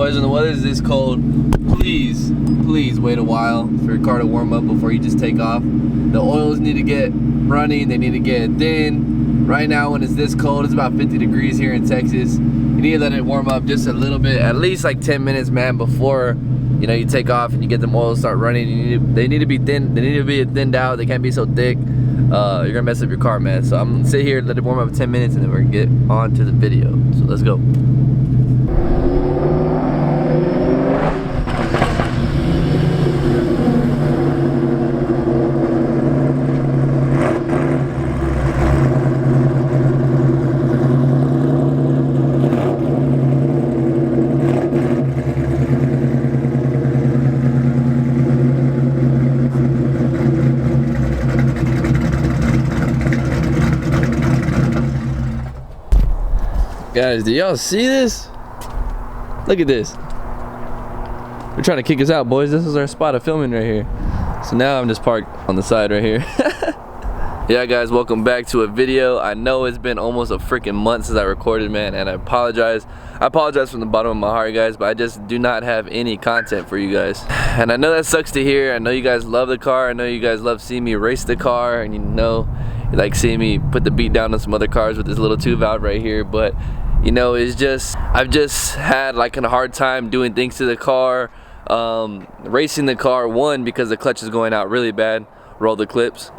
boys, when the weather is this cold, please wait a while for your car to warm up before you just take off. The oils need to get running, they need to get thin. Right now when it's this cold, it's about 50 degrees here in Texas. You need to let it warm up just a little bit, at least like 10 minutes, man, before you take off and you get them oils start running. They need to be thin, they need to be thinned out, they can't be so thick. You're gonna mess up your car, man. So I'm gonna sit here, let it warm up 10 minutes, and then we're gonna get on to the video. So let's go. Guys, do y'all see this? Look at this. They're trying to kick us out, boys. This is our spot of filming right here. So now I'm just parked on the side right here. Yeah, guys, welcome back to a video. I know it's been almost a freaking month since I recorded, man, and I apologize. I apologize from the bottom of my heart, guys, but I just do not have any content for you guys. And I know that sucks to hear. I know you guys love the car. I know you guys love seeing me race the car, and you like seeing me put the beat down on some other cars with this little 2-valve right here, but it's just, I've just had like a hard time doing things to the car, racing the car, one, because the clutch is going out really bad. Roll the clips.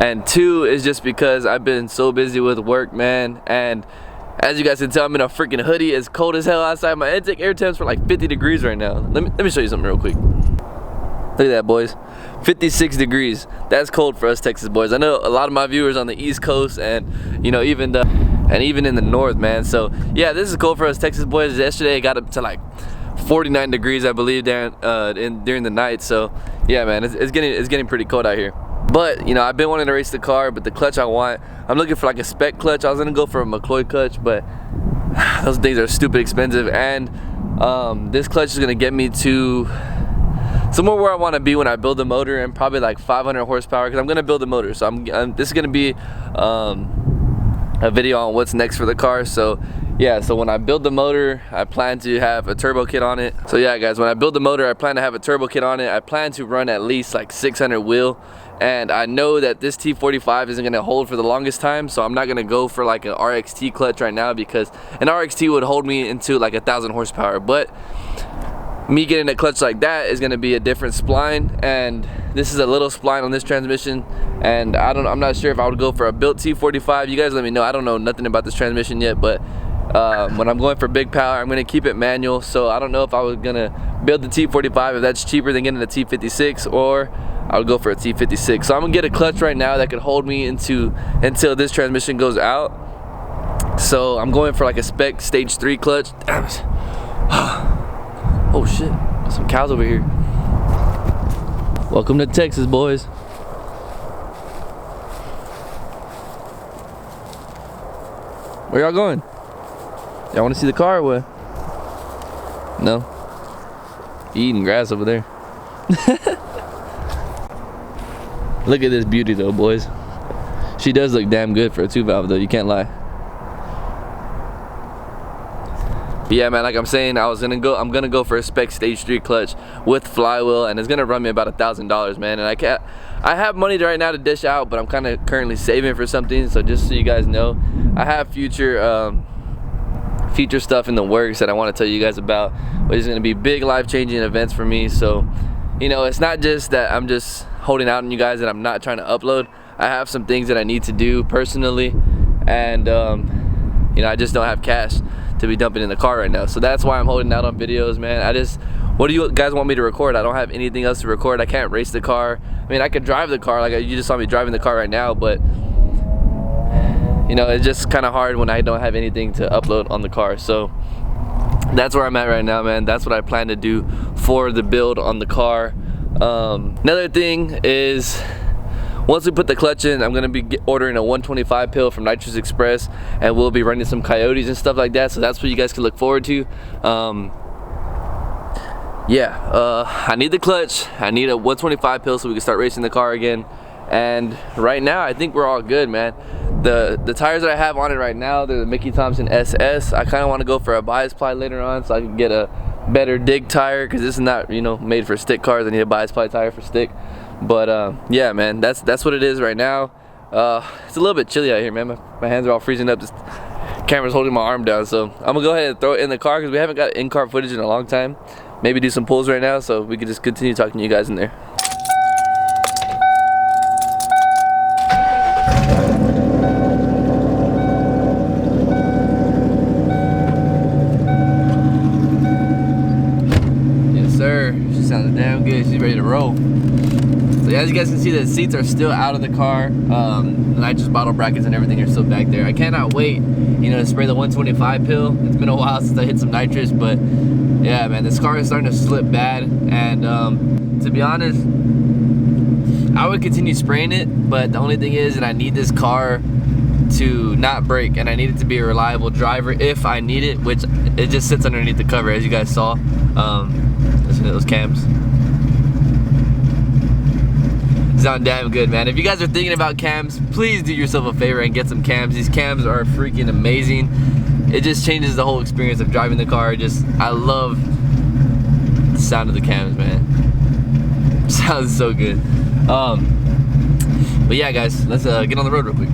And two is just because I've been so busy with work, man, and as you guys can tell, I'm in a freaking hoodie. It's cold as hell outside. My intake air temps for like 50 degrees right now. Let me show you something real quick. Look at that, boys. 56 degrees. That's cold for us Texas boys. I know a lot of my viewers on the East Coast and even in the north, man. So yeah, this is cold for us Texas boys. Yesterday it got up to like 49 degrees, I believe, during the night. So yeah, man, it's getting pretty cold out here. But I've been wanting to race the car, but the clutch I'm looking for like a spec clutch. I was gonna go for a McCloy clutch, but those things are stupid expensive, and this clutch is gonna get me to somewhere where I want to be when I build the motor, and probably like 500 horsepower, because I'm gonna build the motor. So this is gonna be a video on what's next for the car. So yeah, so when I build the motor, I plan to have a turbo kit on it. So yeah, guys, when I build the motor, I plan to have a turbo kit on it. I plan to run at least like 600 wheel, and I know that this T45 isn't gonna hold for the longest time, so I'm not gonna go for like an RXT clutch right now, because an RXT would hold me into like 1,000 horsepower. But me getting a clutch like that is gonna be a different spline, and this is a little spline on this transmission, and I'm not sure if I would go for a built T45. You guys let me know. I don't know nothing about this transmission yet, but when I'm going for big power, I'm gonna keep it manual. So I don't know if I was gonna build the T45, if that's cheaper than getting a T56, or I would go for a T56. So I'm gonna get a clutch right now that could hold me until this transmission goes out. So I'm going for like a spec stage 3 clutch. Oh shit, there's some cows over here. Welcome to Texas, boys. Where y'all going? Y'all want to see the car or what? No? Eating grass over there. Look at this beauty though, boys. She does look damn good for a 2-valve though, you can't lie. But yeah, man, like I'm saying, I'm gonna go for a spec stage 3 clutch with flywheel, and it's gonna run me about $1,000, man. And I have money right now to dish out, but I'm kind of currently saving for something. So just so you guys know, I have future stuff in the works that I want to tell you guys about, which is gonna be big life-changing events for me. So it's not just that I'm just holding out on you guys and I'm not trying to upload. I have some things that I need to do personally, and I just don't have cash to be dumping in the car right now. So that's why I'm holding out on videos, man. What do you guys want me to record? I don't have anything else to record. I can't race the car. I mean, I could drive the car, like you just saw me driving the car right now, but you know, it's just kind of hard when I don't have anything to upload on the car. So that's where I'm at right now, man. That's what I plan to do for the build on the car. Another thing is, once we put the clutch in, I'm gonna be ordering a 125 pill from Nitrous Express, and we'll be running some coyotes and stuff like that. So that's what you guys can look forward to. I need the clutch. I need a 125 pill so we can start racing the car again. And right now, I think we're all good, man. The tires that I have on it right now, they're the Mickey Thompson SS. I kind of want to go for a bias ply later on so I can get a better dig tire, because this is not, you know, made for stick cars. I need a bias ply tire for stick. But yeah, man, that's what it is right now. It's a little bit chilly out here, man. My hands are all freezing up. This camera's holding my arm down, so I'm gonna go ahead and throw it in the car because we haven't got in-car footage in a long time. Maybe do some pulls right now so we can just continue talking to you guys in there. She sounded damn good. She's ready to roll. So yeah, as you guys can see, the seats are still out of the car. The nitrous bottle brackets and everything are still back there. I cannot wait, you know, to spray the 125 pill. It's been a while since I hit some nitrous, but yeah, man, this car is starting to slip bad. And to be honest, I would continue spraying it, but the only thing is that I need this car to not break, and I need it to be a reliable driver if I need it, which it just sits underneath the cover, as you guys saw. Listen to those cams. Sound damn good, man. If you guys are thinking about cams, please do yourself a favor and get some cams. These cams are freaking amazing. It just changes the whole experience of driving the car. I love the sound of the cams, man. Sounds so good. But yeah, guys, let's get on the road real quick.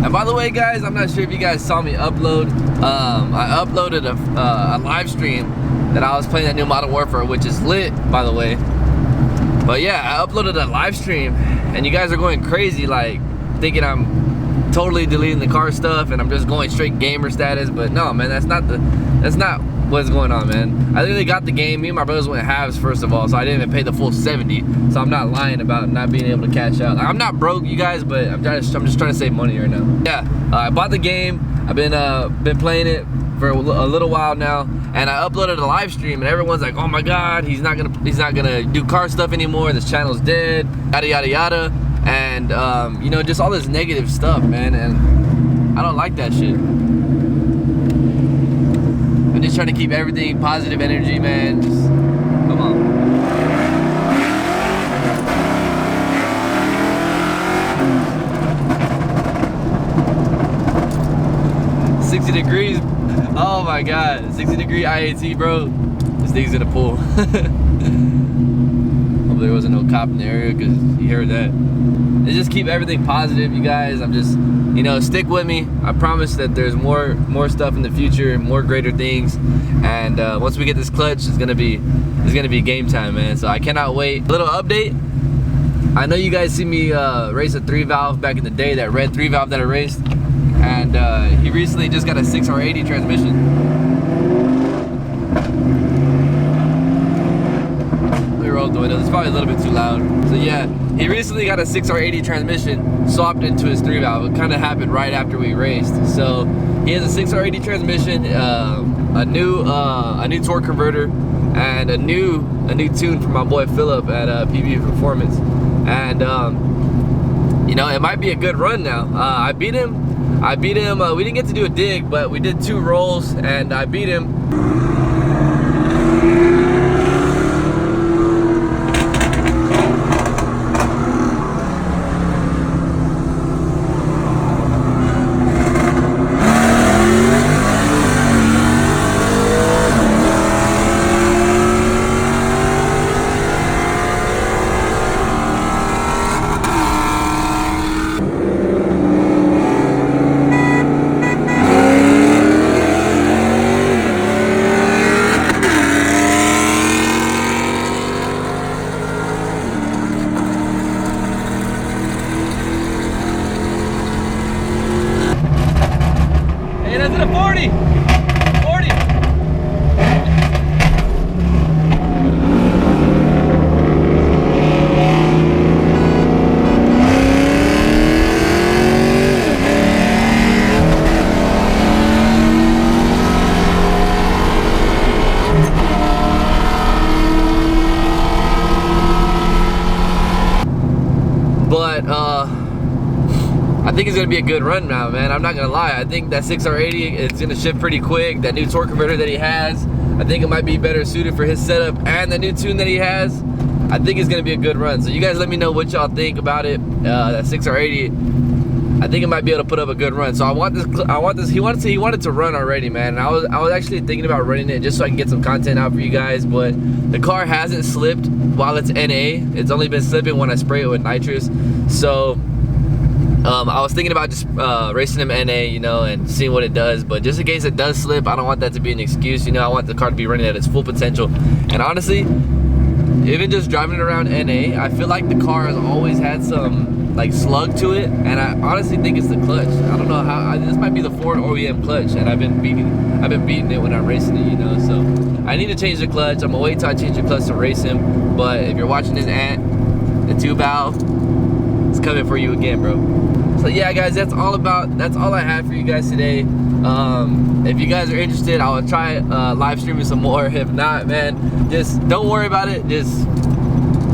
And by the way, guys, I'm not sure if you guys saw me upload. I uploaded a live stream that I was playing that new Modern Warfare, which is lit, by the way. But yeah, I uploaded a live stream, and you guys are going crazy, like thinking I'm totally deleting the car stuff and I'm just going straight gamer status. But no, man, that's not what's going on, man. I literally got the game. Me and my brothers went halves, first of all, so I didn't even pay the full 70. So I'm not lying about not being able to cash out. Like, I'm not broke, you guys, but I'm just trying to save money right now. Yeah, I bought the game. I've been playing it for a little while now, and I uploaded a live stream, and everyone's like, "Oh my God, he's not gonna do car stuff anymore. This channel's dead." Yada yada yada, and you know, just all this negative stuff, man. And I don't like that shit. I'm just trying to keep everything positive energy, man. Just come on. 60 degrees. Oh my God, 60-degree IAT, bro. This thing's in a pool. Hope there wasn't no cop in the area, because you heard that. And just keep everything positive, you guys. I'm just, you know, stick with me. I promise that there's more stuff in the future, more greater things. And once we get this clutch, it's gonna be game time, man. So I cannot wait. A little update. I know you guys see me race a 3-valve back in the day, that red 3-valve that I raced. And he recently just got a 6R80 transmission. Let me roll the window. It's probably a little bit too loud. So yeah, he recently got a 6R80 transmission swapped into his 3-valve. It kind of happened right after we raced. So he has a 6R80 transmission, a new torque converter, and a new tune from my boy Philip at PB Performance. And you know, it might be a good run now. I beat him. We didn't get to do a dig, but we did 2 rolls, and I beat him. gonna be a good run now, man. I'm not gonna lie. I think that 6R80 is gonna shift pretty quick. That new torque converter that he has, I think it might be better suited for his setup, and the new tune that he has, I think it's gonna be a good run. So you guys let me know what y'all think about it. That 6R80, I think it might be able to put up a good run. So I want this. He wanted to run already, man. And I was actually thinking about running it just so I can get some content out for you guys. But the car hasn't slipped while it's NA. It's only been slipping when I spray it with nitrous. So I was thinking about just racing him NA, you know, and seeing what it does. But just in case it does slip, I don't want that to be an excuse. You know, I want the car to be running at its full potential. And honestly, even just driving it around NA, I feel like the car has always had some like slug to it, and I honestly think it's the clutch. I don't know how. This might be the Ford OEM clutch, and I've been beating it when I'm racing it, you know. So I need to change the clutch. I'm gonna wait till I change the clutch to race him. But if you're watching this, the 2-valve, it's coming for you again, bro. So yeah, guys, that's all I have for you guys today. If you guys are interested, I will try live streaming some more. If not, man, just don't worry about it. Just,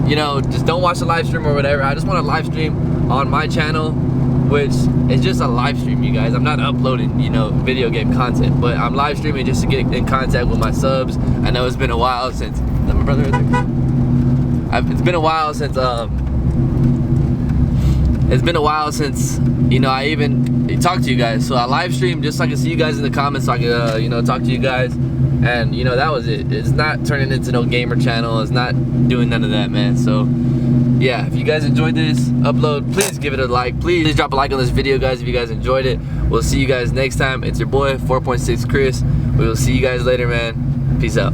you know, just don't watch the live stream or whatever. I just want to live stream on my channel, which is just a live stream, you guys. I'm not uploading, you know, video game content, but I'm live streaming just to get in contact with my subs. I know it's been a while since my brother is there. It's been a while since you know, I even talked to you guys. So I live stream just so I can see you guys in the comments, so I can you know, talk to you guys. And you know, that was it. It's not turning into no gamer channel. It's not doing none of that, man. So yeah, if you guys enjoyed this upload, please give it a like. Please drop a like on this video, guys, if you guys enjoyed it. We'll see you guys next time. It's your boy 4.6 Chris. We will see you guys later, man. Peace out.